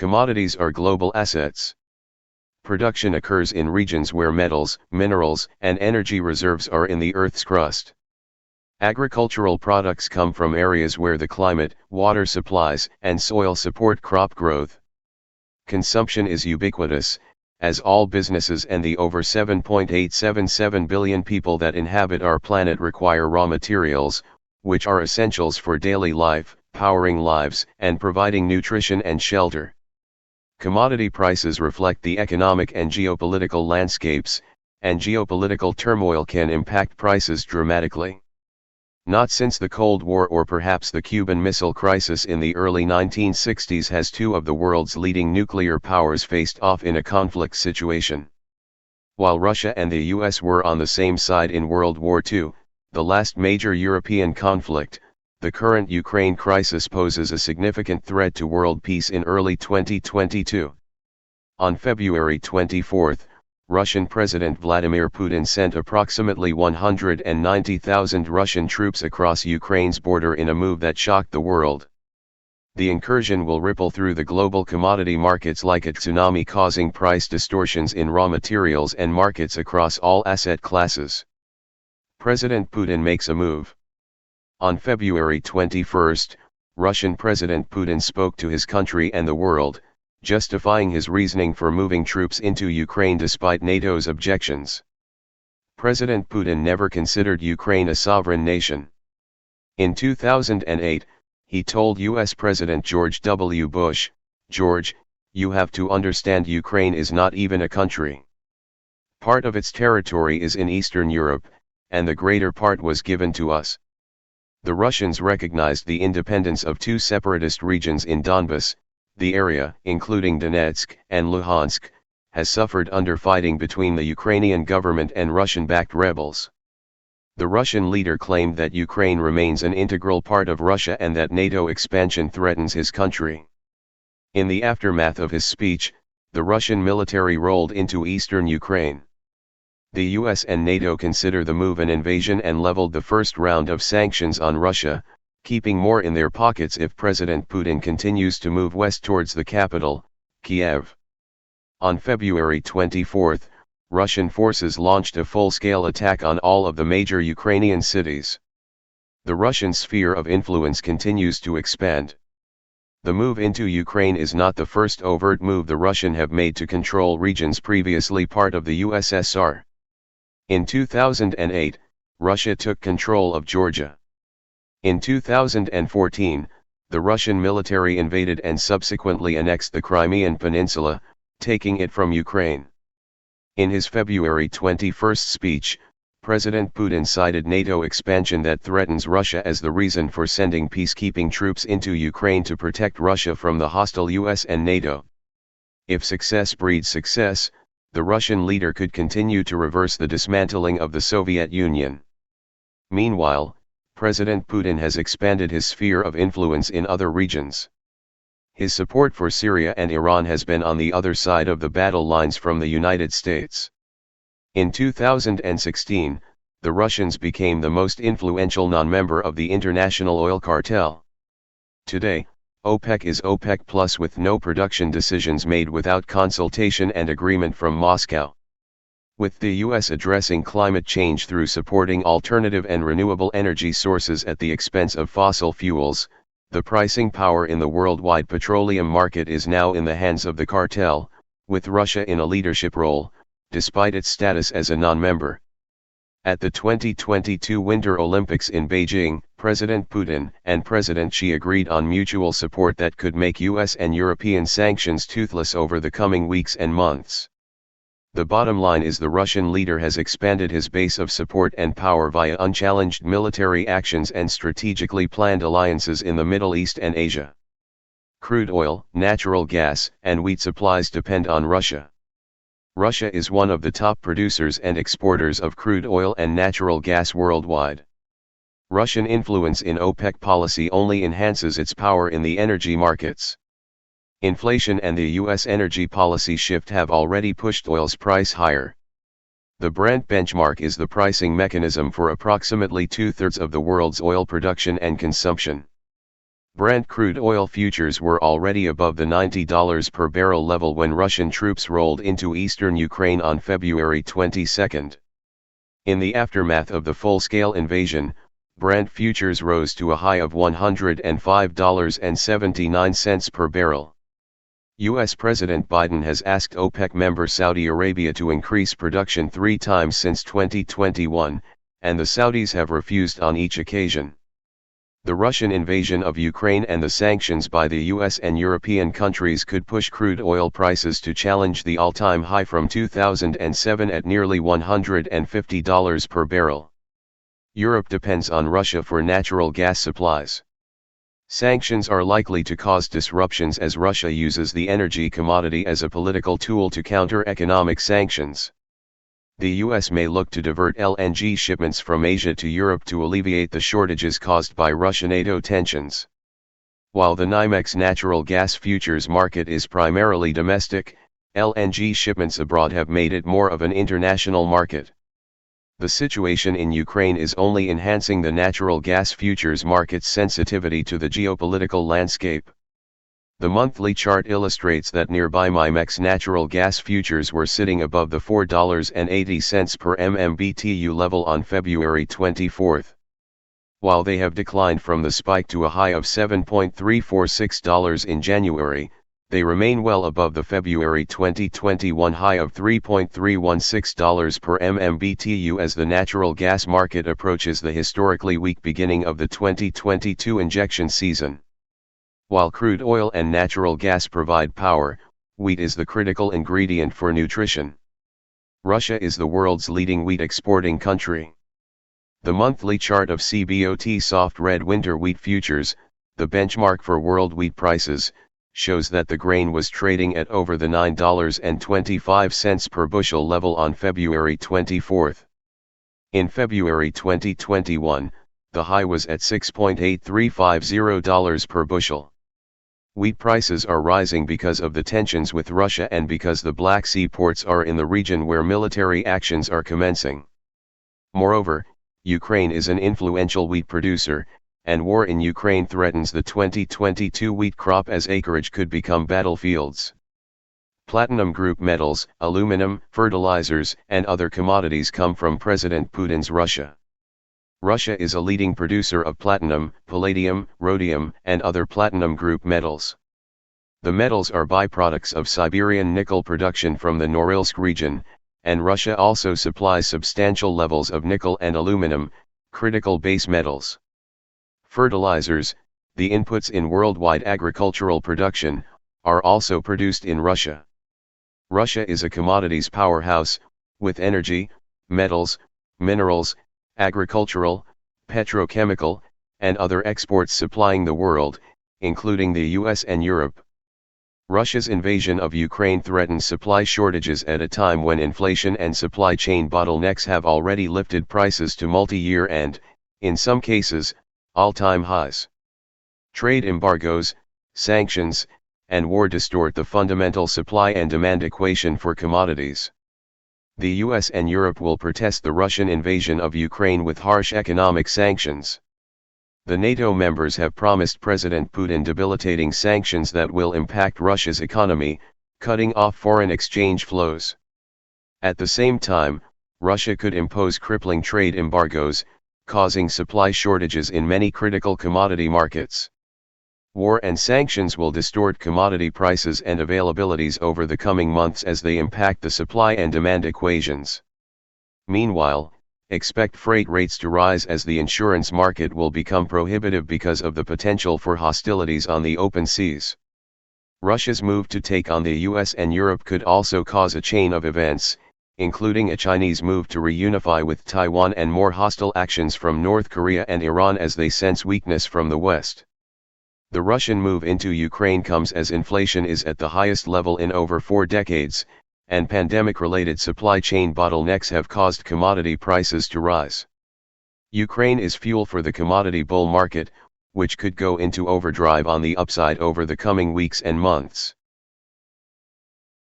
Commodities are global assets. Production occurs in regions where metals, minerals, and energy reserves are in the Earth's crust. Agricultural products come from areas where the climate, water supplies, and soil support crop growth. Consumption is ubiquitous, as all businesses and the over 7.877 billion people that inhabit our planet require raw materials, which are essentials for daily life, powering lives, and providing nutrition and shelter. Commodity prices reflect the economic and geopolitical landscapes, and geopolitical turmoil can impact prices dramatically. Not since the Cold War or perhaps the Cuban Missile Crisis in the early 1960s has two of the world's leading nuclear powers faced off in a conflict situation. While Russia and the US were on the same side in World War II, the last major European conflict, the current Ukraine crisis poses a significant threat to world peace in early 2022. On February 24, Russian President Vladimir Putin sent approximately 190,000 Russian troops across Ukraine's border in a move that shocked the world. The incursion will ripple through the global commodity markets like a tsunami, causing price distortions in raw materials and markets across all asset classes. President Putin makes a move. On February 21, Russian President Putin spoke to his country and the world, justifying his reasoning for moving troops into Ukraine despite NATO's objections. President Putin never considered Ukraine a sovereign nation. In 2008, he told US President George W. Bush, "George, you have to understand Ukraine is not even a country. Part of its territory is in Eastern Europe, and the greater part was given to us." The Russians recognized the independence of two separatist regions in Donbas. The area, including Donetsk and Luhansk, has suffered under fighting between the Ukrainian government and Russian-backed rebels. The Russian leader claimed that Ukraine remains an integral part of Russia and that NATO expansion threatens his country. In the aftermath of his speech, the Russian military rolled into eastern Ukraine. The US and NATO consider the move an invasion and leveled the first round of sanctions on Russia, keeping more in their pockets if President Putin continues to move west towards the capital, Kiev. On February 24, Russian forces launched a full-scale attack on all of the major Ukrainian cities. The Russian sphere of influence continues to expand. The move into Ukraine is not the first overt move the Russians have made to control regions previously part of the USSR. In 2008, Russia took control of Georgia. In 2014, the Russian military invaded and subsequently annexed the Crimean Peninsula, taking it from Ukraine. In his February 21 speech, President Putin cited NATO expansion that threatens Russia as the reason for sending peacekeeping troops into Ukraine to protect Russia from the hostile US and NATO. If success breeds success, the Russian leader could continue to reverse the dismantling of the Soviet Union. Meanwhile, President Putin has expanded his sphere of influence in other regions. His support for Syria and Iran has been on the other side of the battle lines from the United States. In 2016, the Russians became the most influential non-member of the international oil cartel. Today, OPEC is OPEC Plus with no production decisions made without consultation and agreement from Moscow. With the US addressing climate change through supporting alternative and renewable energy sources at the expense of fossil fuels, the pricing power in the worldwide petroleum market is now in the hands of the cartel, with Russia in a leadership role, despite its status as a non-member. At the 2022 Winter Olympics in Beijing, President Putin and President Xi agreed on mutual support that could make US and European sanctions toothless over the coming weeks and months. The bottom line is the Russian leader has expanded his base of support and power via unchallenged military actions and strategically planned alliances in the Middle East and Asia. Crude oil, natural gas, and wheat supplies depend on Russia. Russia is one of the top producers and exporters of crude oil and natural gas worldwide. Russian influence in OPEC policy only enhances its power in the energy markets. Inflation and the US energy policy shift have already pushed oil's price higher. The Brent benchmark is the pricing mechanism for approximately two-thirds of the world's oil production and consumption. Brent crude oil futures were already above the $90 per barrel level when Russian troops rolled into eastern Ukraine on February 22. In the aftermath of the full-scale invasion, Brent futures rose to a high of $105.79 per barrel. U.S. President Biden has asked OPEC member Saudi Arabia to increase production 3 times since 2021, and the Saudis have refused on each occasion. The Russian invasion of Ukraine and the sanctions by the US and European countries could push crude oil prices to challenge the all-time high from 2007 at nearly $150 per barrel. Europe depends on Russia for natural gas supplies. Sanctions are likely to cause disruptions as Russia uses the energy commodity as a political tool to counter economic sanctions. The US may look to divert LNG shipments from Asia to Europe to alleviate the shortages caused by Russia-NATO tensions. While the NYMEX natural gas futures market is primarily domestic, LNG shipments abroad have made it more of an international market. The situation in Ukraine is only enhancing the natural gas futures market's sensitivity to the geopolitical landscape. The monthly chart illustrates that nearby NYMEX natural gas futures were sitting above the $4.80 per MMBTU level on February 24. While they have declined from the spike to a high of $7.346 in January, they remain well above the February 2021 high of $3.316 per MMBTU as the natural gas market approaches the historically weak beginning of the 2022 injection season. While crude oil and natural gas provide power, wheat is the critical ingredient for nutrition. Russia is the world's leading wheat exporting country. The monthly chart of CBOT soft red winter wheat futures, the benchmark for world wheat prices, shows that the grain was trading at over the $9.25 per bushel level on February 24. In February 2021, the high was at $6.8350 per bushel. Wheat prices are rising because of the tensions with Russia and because the Black Sea ports are in the region where military actions are commencing. Moreover, Ukraine is an influential wheat producer, and war in Ukraine threatens the 2022 wheat crop as acreage could become battlefields. Platinum group metals, aluminum, fertilizers, and other commodities come from President Putin's Russia. Russia is a leading producer of platinum, palladium, rhodium, and other platinum group metals. The metals are byproducts of Siberian nickel production from the Norilsk region, and Russia also supplies substantial levels of nickel and aluminum, critical base metals. Fertilizers, the inputs in worldwide agricultural production, are also produced in Russia. Russia is a commodities powerhouse, with energy, metals, minerals, agricultural, petrochemical, and other exports supplying the world, including the US and Europe. Russia's invasion of Ukraine threatens supply shortages at a time when inflation and supply chain bottlenecks have already lifted prices to multi-year and, in some cases, all-time highs. Trade embargoes, sanctions, and war distort the fundamental supply and demand equation for commodities. The US and Europe will protest the Russian invasion of Ukraine with harsh economic sanctions. The NATO members have promised President Putin debilitating sanctions that will impact Russia's economy, cutting off foreign exchange flows. At the same time, Russia could impose crippling trade embargoes, causing supply shortages in many critical commodity markets. War and sanctions will distort commodity prices and availabilities over the coming months as they impact the supply and demand equations. Meanwhile, expect freight rates to rise as the insurance market will become prohibitive because of the potential for hostilities on the open seas. Russia's move to take on the US and Europe could also cause a chain of events, including a Chinese move to reunify with Taiwan and more hostile actions from North Korea and Iran as they sense weakness from the West. The Russian move into Ukraine comes as inflation is at the highest level in over 4 decades, and pandemic-related supply chain bottlenecks have caused commodity prices to rise. Ukraine is fuel for the commodity bull market, which could go into overdrive on the upside over the coming weeks and months.